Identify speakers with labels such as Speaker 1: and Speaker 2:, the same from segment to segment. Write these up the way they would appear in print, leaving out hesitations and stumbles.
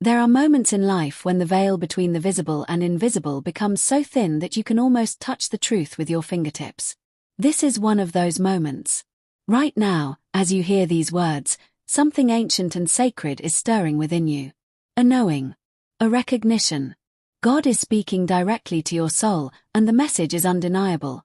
Speaker 1: There are moments in life when the veil between the visible and invisible becomes so thin that you can almost touch the truth with your fingertips. This is one of those moments. Right now, as you hear these words, something ancient and sacred is stirring within you. A knowing. A recognition. God is speaking directly to your soul, and the message is undeniable.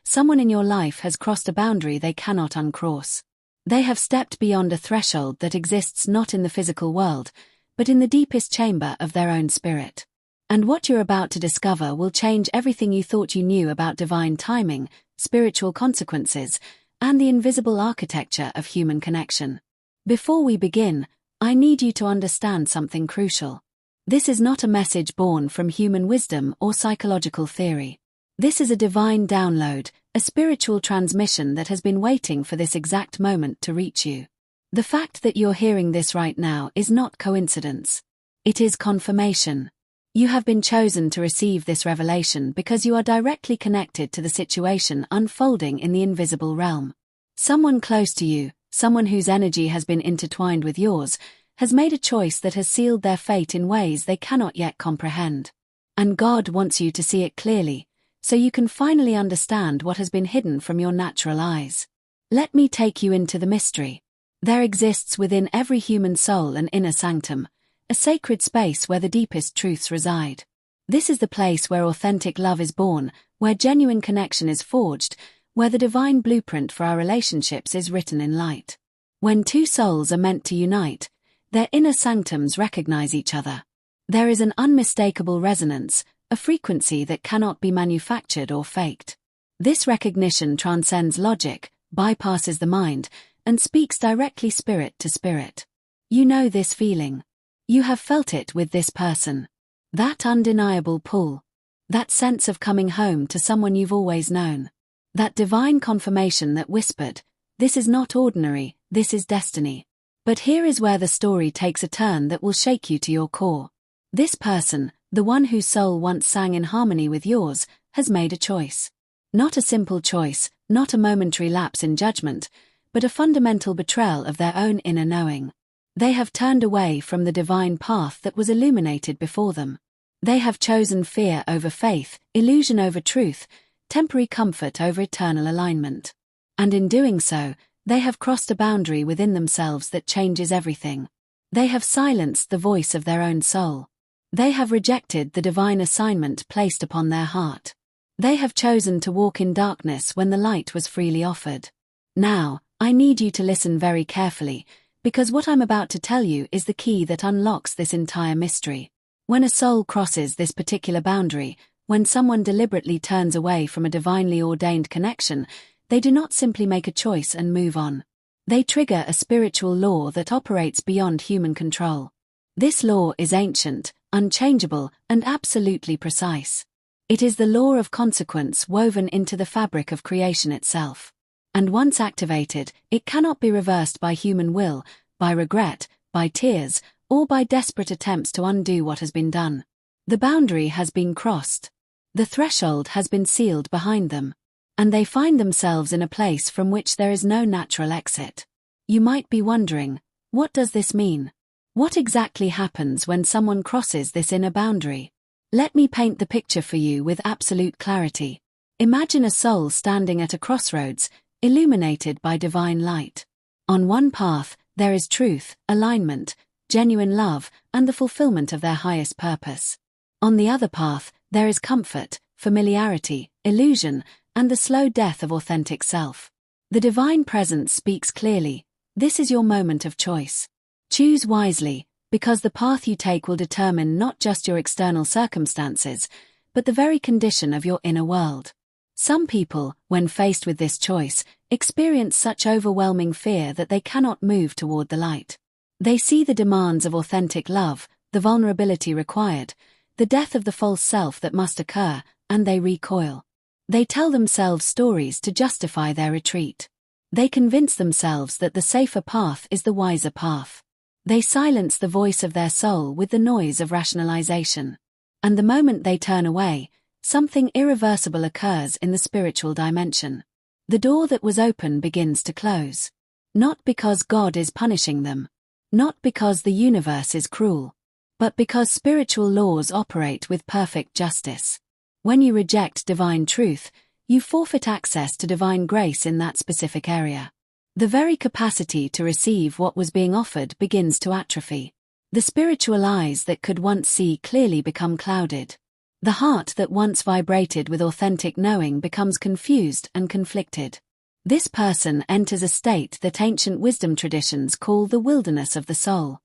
Speaker 1: Someone in your life has crossed a boundary they cannot uncross. They have stepped beyond a threshold that exists not in the physical world, but in the deepest chamber of their own spirit. And what you're about to discover will change everything you thought you knew about divine timing, spiritual consequences, and the invisible architecture of human connection. Before we begin, I need you to understand something crucial. This is not a message born from human wisdom or psychological theory. This is a divine download, a spiritual transmission that has been waiting for this exact moment to reach you. The fact that you're hearing this right now is not coincidence. It is confirmation. You have been chosen to receive this revelation because you are directly connected to the situation unfolding in the invisible realm. Someone close to you, someone whose energy has been intertwined with yours, has made a choice that has sealed their fate in ways they cannot yet comprehend. And God wants you to see it clearly, so you can finally understand what has been hidden from your natural eyes. Let me take you into the mystery. There exists within every human soul an inner sanctum, a sacred space where the deepest truths reside. This is the place where authentic love is born, where genuine connection is forged, where the divine blueprint for our relationships is written in light. When two souls are meant to unite, their inner sanctums recognize each other. There is an unmistakable resonance, a frequency that cannot be manufactured or faked. This recognition transcends logic, bypasses the mind, and speaks directly spirit to spirit. You know this feeling. You have felt it with this person. That undeniable pull. That sense of coming home to someone you've always known. That divine confirmation that whispered, "This is not ordinary, this is destiny." But here is where the story takes a turn that will shake you to your core. This person, the one whose soul once sang in harmony with yours, has made a choice. Not a simple choice, not a momentary lapse in judgment, but a fundamental betrayal of their own inner knowing. They have turned away from the divine path that was illuminated before them. They have chosen fear over faith, illusion over truth, temporary comfort over eternal alignment. And in doing so, they have crossed a boundary within themselves that changes everything. They have silenced the voice of their own soul. They have rejected the divine assignment placed upon their heart. They have chosen to walk in darkness when the light was freely offered. Now, I need you to listen very carefully, because what I'm about to tell you is the key that unlocks this entire mystery. When a soul crosses this particular boundary, when someone deliberately turns away from a divinely ordained connection, they do not simply make a choice and move on. They trigger a spiritual law that operates beyond human control. This law is ancient, unchangeable, and absolutely precise. It is the law of consequence woven into the fabric of creation itself. And once activated, it cannot be reversed by human will, by regret, by tears, or by desperate attempts to undo what has been done. The boundary has been crossed. The threshold has been sealed behind them. And they find themselves in a place from which there is no natural exit. You might be wondering, what does this mean? What exactly happens when someone crosses this inner boundary? Let me paint the picture for you with absolute clarity. Imagine a soul standing at a crossroads, illuminated by divine light. On one path, there is truth, alignment, genuine love, and the fulfillment of their highest purpose. On the other path, there is comfort, familiarity, illusion, and the slow death of authentic self. The divine presence speaks clearly. This is your moment of choice. Choose wisely, because the path you take will determine not just your external circumstances, but the very condition of your inner world. Some people, when faced with this choice, experience such overwhelming fear that they cannot move toward the light. They see the demands of authentic love, the vulnerability required, the death of the false self that must occur, and they recoil. They tell themselves stories to justify their retreat. They convince themselves that the safer path is the wiser path. They silence the voice of their soul with the noise of rationalization. And the moment they turn away, something irreversible occurs in the spiritual dimension. The door that was open begins to close. Not because God is punishing them. Not because the universe is cruel. but because spiritual laws operate with perfect justice. When you reject divine truth, you forfeit access to divine grace in that specific area. The very capacity to receive what was being offered begins to atrophy. The spiritual eyes that could once see clearly become clouded. The heart that once vibrated with authentic knowing becomes confused and conflicted. This person enters a state that ancient wisdom traditions call the wilderness of the soul.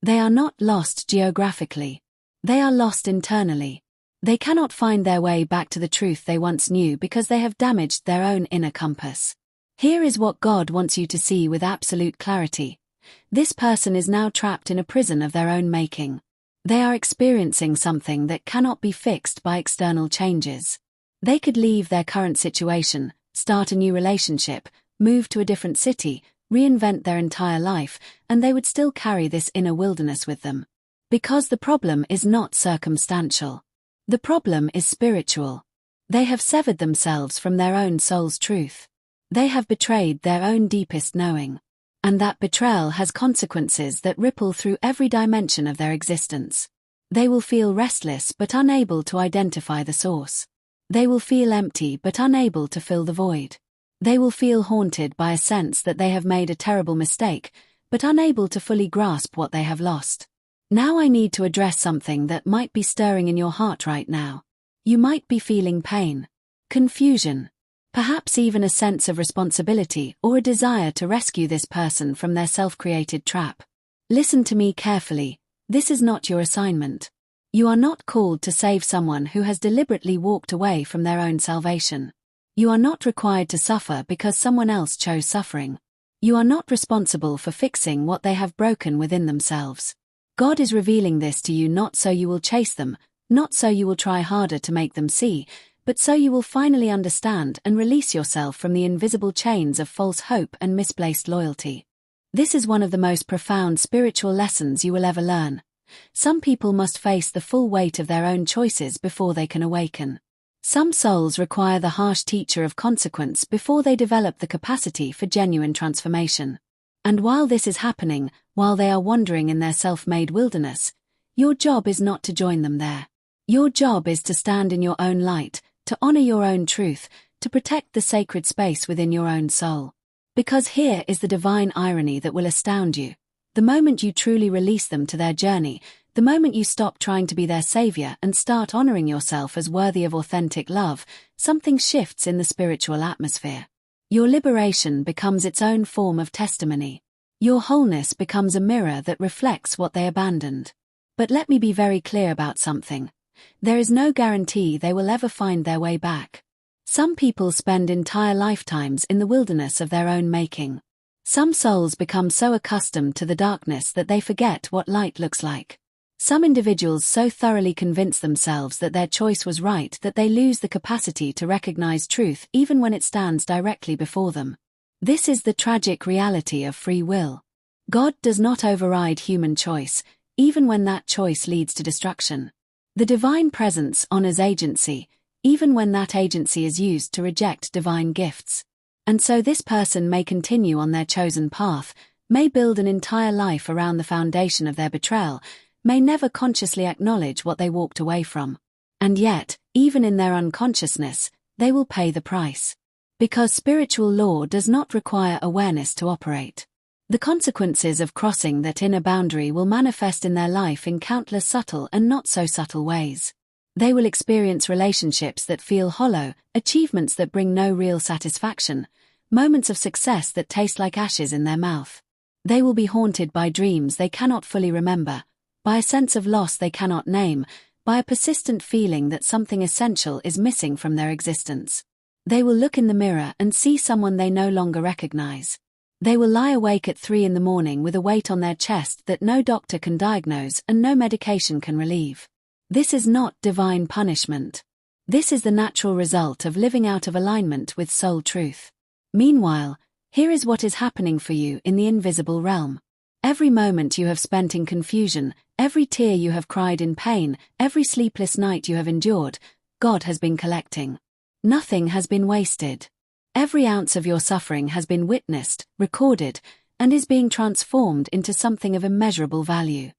Speaker 1: They are not lost geographically. They are lost internally. They cannot find their way back to the truth they once knew because they have damaged their own inner compass. Here is what God wants you to see with absolute clarity. This person is now trapped in a prison of their own making. They are experiencing something that cannot be fixed by external changes. They could leave their current situation, start a new relationship, move to a different city, reinvent their entire life, and they would still carry this inner wilderness with them. Because the problem is not circumstantial. The problem is spiritual. They have severed themselves from their own soul's truth. They have betrayed their own deepest knowing. And that betrayal has consequences that ripple through every dimension of their existence. They will feel restless but unable to identify the source. They will feel empty but unable to fill the void. They will feel haunted by a sense that they have made a terrible mistake, but unable to fully grasp what they have lost. Now I need to address something that might be stirring in your heart right now. You might be feeling pain, confusion, perhaps even a sense of responsibility or a desire to rescue this person from their self-created trap. Listen to me carefully. This is not your assignment. You are not called to save someone who has deliberately walked away from their own salvation. You are not required to suffer because someone else chose suffering. You are not responsible for fixing what they have broken within themselves. God is revealing this to you not so you will chase them, not so you will try harder to make them see, but so you will finally understand and release yourself from the invisible chains of false hope and misplaced loyalty. This is one of the most profound spiritual lessons you will ever learn. Some people must face the full weight of their own choices before they can awaken. Some souls require the harsh teacher of consequence before they develop the capacity for genuine transformation. And while this is happening, while they are wandering in their self-made wilderness, your job is not to join them there. Your job is to stand in your own light, to honor your own truth, to protect the sacred space within your own soul. Because here is the divine irony that will astound you. The moment you truly release them to their journey, the moment you stop trying to be their savior and start honoring yourself as worthy of authentic love, something shifts in the spiritual atmosphere. Your liberation becomes its own form of testimony. Your wholeness becomes a mirror that reflects what they abandoned. But let me be very clear about something. There is no guarantee they will ever find their way back. Some people spend entire lifetimes in the wilderness of their own making. Some souls become so accustomed to the darkness that they forget what light looks like. Some individuals so thoroughly convince themselves that their choice was right that they lose the capacity to recognize truth even when it stands directly before them. This is the tragic reality of free will. God does not override human choice, even when that choice leads to destruction. The divine presence honors agency, even when that agency is used to reject divine gifts. And so this person may continue on their chosen path, may build an entire life around the foundation of their betrayal, may never consciously acknowledge what they walked away from. And yet, even in their unconsciousness, they will pay the price. Because spiritual law does not require awareness to operate. The consequences of crossing that inner boundary will manifest in their life in countless subtle and not so subtle ways. They will experience relationships that feel hollow, achievements that bring no real satisfaction, moments of success that taste like ashes in their mouth. They will be haunted by dreams they cannot fully remember, by a sense of loss they cannot name, by a persistent feeling that something essential is missing from their existence. They will look in the mirror and see someone they no longer recognize. They will lie awake at 3 a.m. with a weight on their chest that no doctor can diagnose and no medication can relieve. This is not divine punishment. This is the natural result of living out of alignment with soul truth. Meanwhile, here is what is happening for you in the invisible realm. Every moment you have spent in confusion, every tear you have cried in pain, every sleepless night you have endured, God has been collecting. Nothing has been wasted. Every ounce of your suffering has been witnessed, recorded, and is being transformed into something of immeasurable value.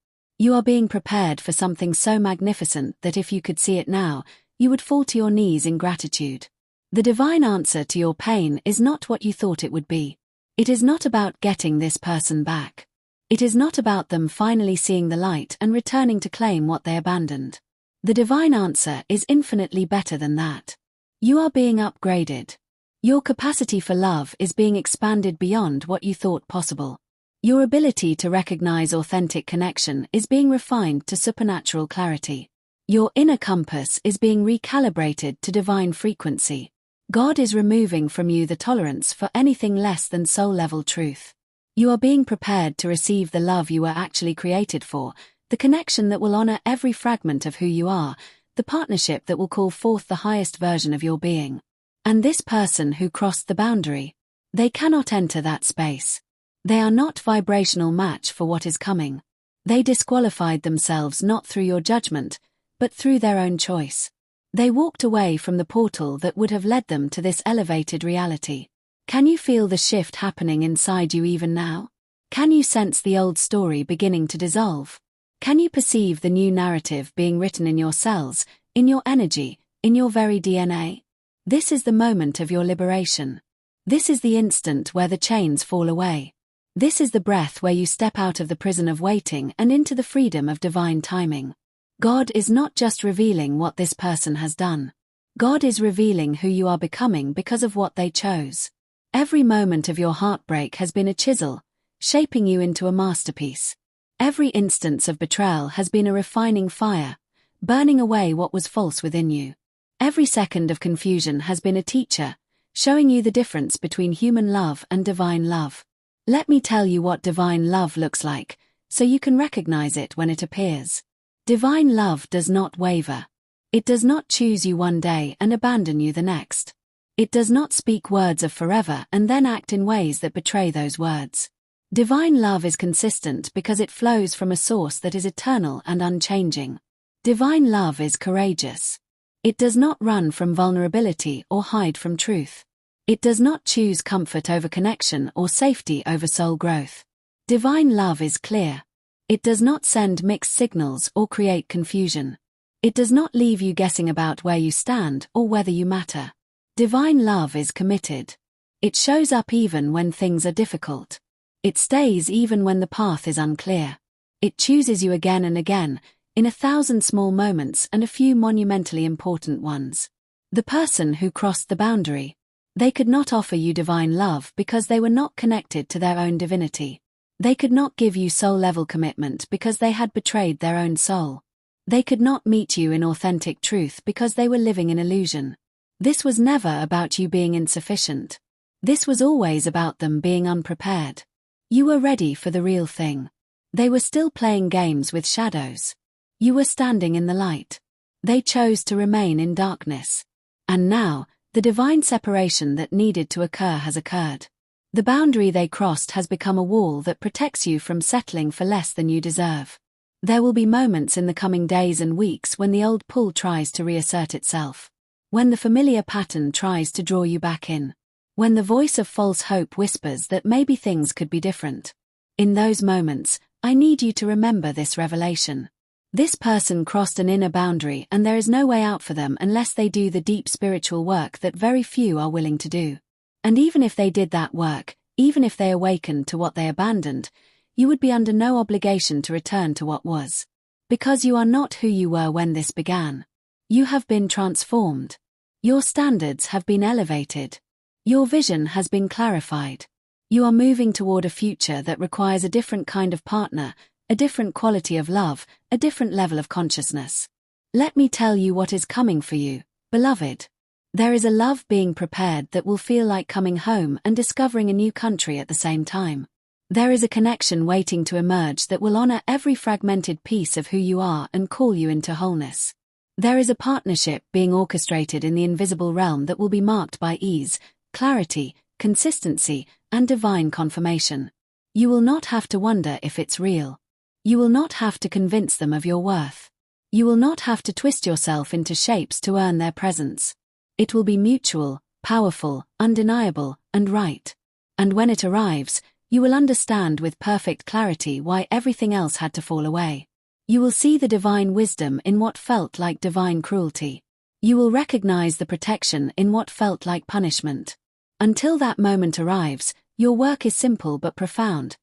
Speaker 1: You are being prepared for something so magnificent that if you could see it now, you would fall to your knees in gratitude. The divine answer to your pain is not what you thought it would be. It is not about getting this person back. It is not about them finally seeing the light and returning to claim what they abandoned. The divine answer is infinitely better than that. You are being upgraded. Your capacity for love is being expanded beyond what you thought possible. Your ability to recognize authentic connection is being refined to supernatural clarity. Your inner compass is being recalibrated to divine frequency. God is removing from you the tolerance for anything less than soul-level truth. You are being prepared to receive the love you were actually created for, the connection that will honor every fragment of who you are, the partnership that will call forth the highest version of your being. And this person who crossed the boundary, they cannot enter that space. They are not vibrational match for what is coming. They disqualified themselves not through your judgment, but through their own choice. They walked away from the portal that would have led them to this elevated reality. Can you feel the shift happening inside you even now? Can you sense the old story beginning to dissolve? Can you perceive the new narrative being written in your cells, in your energy, in your very DNA? This is the moment of your liberation. This is the instant where the chains fall away. This is the breath where you step out of the prison of waiting and into the freedom of divine timing. God is not just revealing what this person has done. God is revealing who you are becoming because of what they chose. Every moment of your heartbreak has been a chisel, shaping you into a masterpiece. Every instance of betrayal has been a refining fire, burning away what was false within you. Every second of confusion has been a teacher, showing you the difference between human love and divine love. Let me tell you what divine love looks like, so you can recognize it when it appears. Divine love does not waver. It does not choose you one day and abandon you the next. It does not speak words of forever and then act in ways that betray those words. Divine love is consistent because it flows from a source that is eternal and unchanging. Divine love is courageous. It does not run from vulnerability or hide from truth. It does not choose comfort over connection or safety over soul growth. Divine love is clear. It does not send mixed signals or create confusion. It does not leave you guessing about where you stand or whether you matter. Divine love is committed. It shows up even when things are difficult. It stays even when the path is unclear. It chooses you again and again, in 1,000 small moments and a few monumentally important ones. The person who crossed the boundary, they could not offer you divine love because they were not connected to their own divinity. They could not give you soul-level commitment because they had betrayed their own soul. They could not meet you in authentic truth because they were living in illusion. This was never about you being insufficient. This was always about them being unprepared. You were ready for the real thing. They were still playing games with shadows. You were standing in the light. They chose to remain in darkness. And now, the divine separation that needed to occur has occurred. The boundary they crossed has become a wall that protects you from settling for less than you deserve. There will be moments in the coming days and weeks when the old pull tries to reassert itself. When the familiar pattern tries to draw you back in. When the voice of false hope whispers that maybe things could be different. In those moments, I need you to remember this revelation. This person crossed an inner boundary and there is no way out for them unless they do the deep spiritual work that very few are willing to do. And even if they did that work, even if they awakened to what they abandoned, you would be under no obligation to return to what was. Because you are not who you were when this began. You have been transformed. Your standards have been elevated. Your vision has been clarified. You are moving toward a future that requires a different kind of partner, a different quality of love, a different level of consciousness. Let me tell you what is coming for you, beloved. There is a love being prepared that will feel like coming home and discovering a new country at the same time. There is a connection waiting to emerge that will honor every fragmented piece of who you are and call you into wholeness. There is a partnership being orchestrated in the invisible realm that will be marked by ease, clarity, consistency, and divine confirmation. You will not have to wonder if it's real. You will not have to convince them of your worth. You will not have to twist yourself into shapes to earn their presence. It will be mutual, powerful, undeniable, and right. And when it arrives, you will understand with perfect clarity why everything else had to fall away. You will see the divine wisdom in what felt like divine cruelty. You will recognize the protection in what felt like punishment. Until that moment arrives, your work is simple but profound.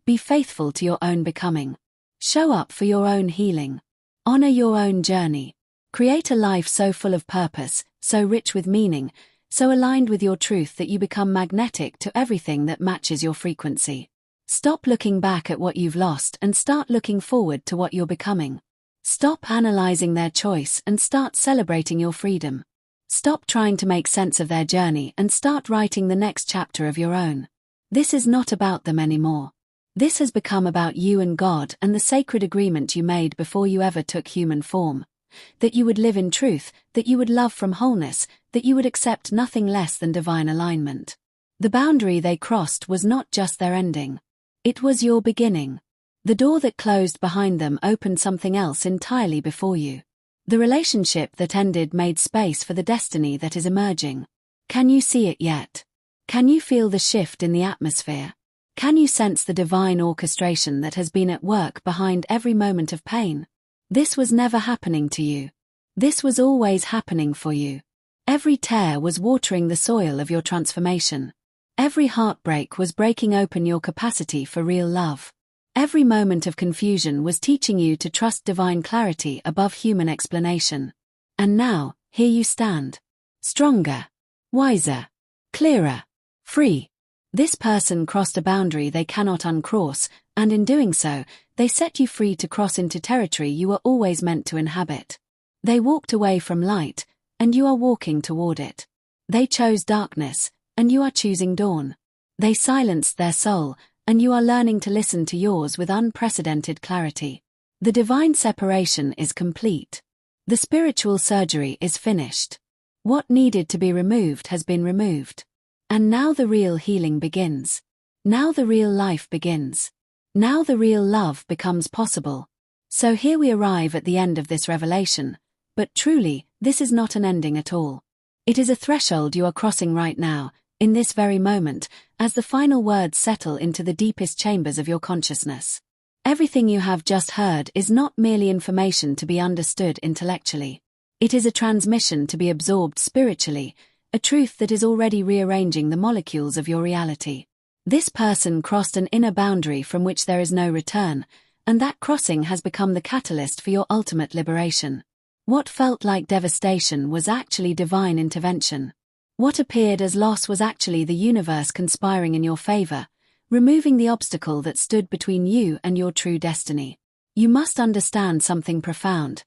Speaker 1: Be faithful to your own becoming. Show up for your own healing. Honor your own journey. Create a life so full of purpose, so rich with meaning, so aligned with your truth that you become magnetic to everything that matches your frequency. Stop looking back at what you've lost and start looking forward to what you're becoming. Stop analyzing their choice and start celebrating your freedom. Stop trying to make sense of their journey and start writing the next chapter of your own. This is not about them anymore. This has become about you and God and the sacred agreement you made before you ever took human form. That you would live in truth, that you would love from wholeness, that you would accept nothing less than divine alignment. The boundary they crossed was not just their ending. It was your beginning. The door that closed behind them opened something else entirely before you. The relationship that ended made space for the destiny that is emerging. Can you see it yet? Can you feel the shift in the atmosphere? Can you sense the divine orchestration that has been at work behind every moment of pain? This was never happening to you. This was always happening for you. Every tear was watering the soil of your transformation. Every heartbreak was breaking open your capacity for real love. Every moment of confusion was teaching you to trust divine clarity above human explanation. And now, here you stand. Stronger, wiser, clearer, free. This person crossed a boundary they cannot uncross, and in doing so, they set you free to cross into territory you were always meant to inhabit. They walked away from light, and you are walking toward it. They chose darkness, and you are choosing dawn. They silenced their soul, and you are learning to listen to yours with unprecedented clarity. The divine separation is complete. The spiritual surgery is finished. What needed to be removed has been removed. And now the real healing begins. Now the real life begins. Now the real love becomes possible. So here we arrive at the end of this revelation, but truly, this is not an ending at all. It is a threshold you are crossing right now, in this very moment, as the final words settle into the deepest chambers of your consciousness. Everything you have just heard is not merely information to be understood intellectually. It is a transmission to be absorbed spiritually, a truth that is already rearranging the molecules of your reality. This person crossed an inner boundary from which there is no return, and that crossing has become the catalyst for your ultimate liberation. What felt like devastation was actually divine intervention. What appeared as loss was actually the universe conspiring in your favor, removing the obstacle that stood between you and your true destiny. You must understand something profound.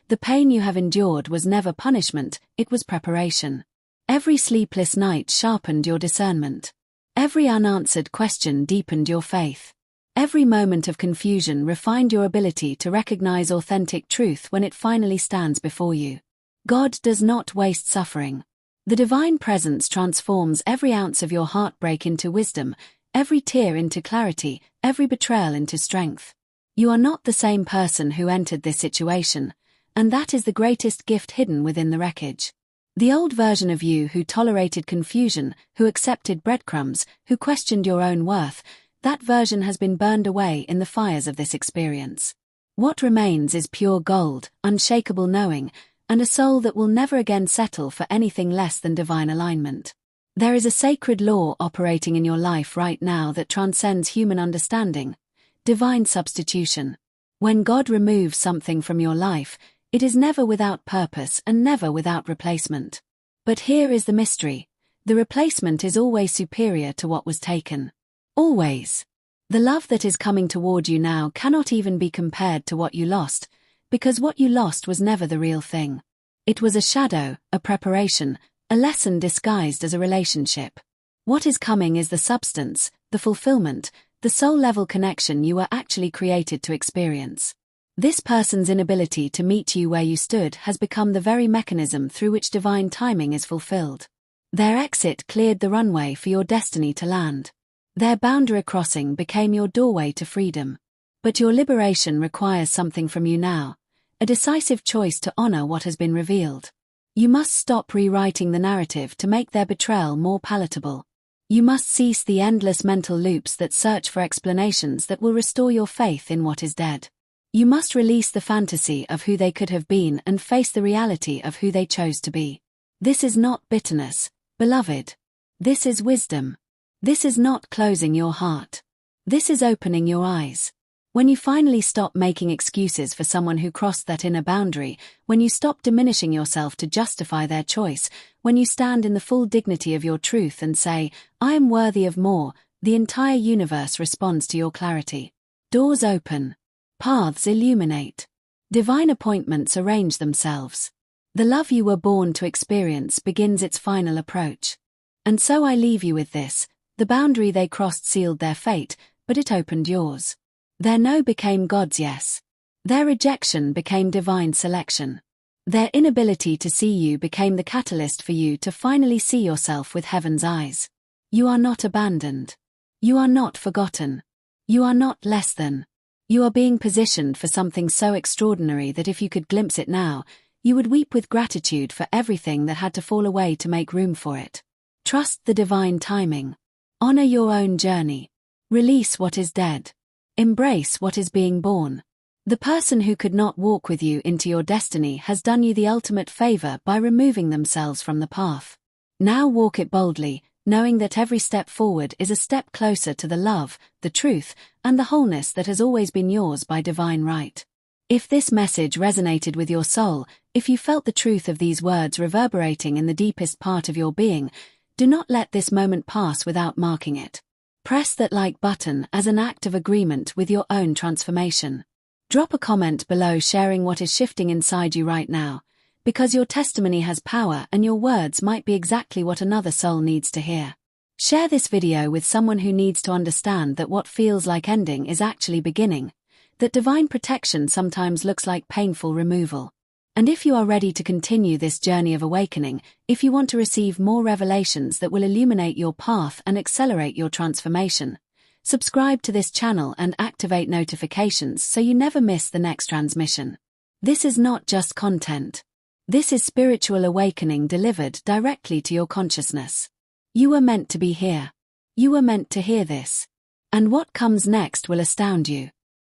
Speaker 1: The pain you have endured was never punishment, it was preparation. Every sleepless night sharpened your discernment. Every unanswered question deepened your faith. Every moment of confusion refined your ability to recognize authentic truth when it finally stands before you. God does not waste suffering. The divine presence transforms every ounce of your heartbreak into wisdom, every tear into clarity, every betrayal into strength. You are not the same person who entered this situation, and that is the greatest gift hidden within the wreckage. The old version of you who tolerated confusion, who accepted breadcrumbs, who questioned your own worth, that version has been burned away in the fires of this experience. What remains is pure gold, unshakable knowing, and a soul that will never again settle for anything less than divine alignment. There is a sacred law operating in your life right now that transcends human understanding: divine substitution. When God removes something from your life, it is never without purpose and never without replacement. But here is the mystery: the replacement is always superior to what was taken. Always. The love that is coming toward you now cannot even be compared to what you lost, because what you lost was never the real thing. It was a shadow, a preparation, a lesson disguised as a relationship. What is coming is the substance, the fulfillment, the soul-level connection you were actually created to experience. This person's inability to meet you where you stood has become the very mechanism through which divine timing is fulfilled. Their exit cleared the runway for your destiny to land. Their boundary crossing became your doorway to freedom. But your liberation requires something from you now, a decisive choice to honor what has been revealed. You must stop rewriting the narrative to make their betrayal more palatable. You must cease the endless mental loops that search for explanations that will restore your faith in what is dead. You must release the fantasy of who they could have been and face the reality of who they chose to be. This is not bitterness, beloved. This is wisdom. This is not closing your heart. This is opening your eyes. When you finally stop making excuses for someone who crossed that inner boundary, when you stop diminishing yourself to justify their choice, when you stand in the full dignity of your truth and say, I am worthy of more, the entire universe responds to your clarity. Doors open. Paths illuminate. Divine appointments arrange themselves. The love you were born to experience begins its final approach. And so I leave you with this: the boundary they crossed sealed their fate, but it opened yours. Their no became God's yes. Their rejection became divine selection. Their inability to see you became the catalyst for you to finally see yourself with heaven's eyes. You are not abandoned. You are not forgotten. You are not less than. You are being positioned for something so extraordinary that if you could glimpse it now, you would weep with gratitude for everything that had to fall away to make room for it. Trust the divine timing. Honor your own journey. Release what is dead. Embrace what is being born. The person who could not walk with you into your destiny has done you the ultimate favor by removing themselves from the path. Now walk it boldly, knowing that every step forward is a step closer to the love, the truth, and the wholeness that has always been yours by divine right. If this message resonated with your soul, if you felt the truth of these words reverberating in the deepest part of your being, do not let this moment pass without marking it. Press that like button as an act of agreement with your own transformation. Drop a comment below sharing what is shifting inside you right now, because your testimony has power and your words might be exactly what another soul needs to hear. Share this video with someone who needs to understand that what feels like ending is actually beginning, that divine protection sometimes looks like painful removal. And if you are ready to continue this journey of awakening, if you want to receive more revelations that will illuminate your path and accelerate your transformation, subscribe to this channel and activate notifications so you never miss the next transmission. This is not just content. This is spiritual awakening delivered directly to your consciousness. You were meant to be here. You were meant to hear this. And what comes next will astound you.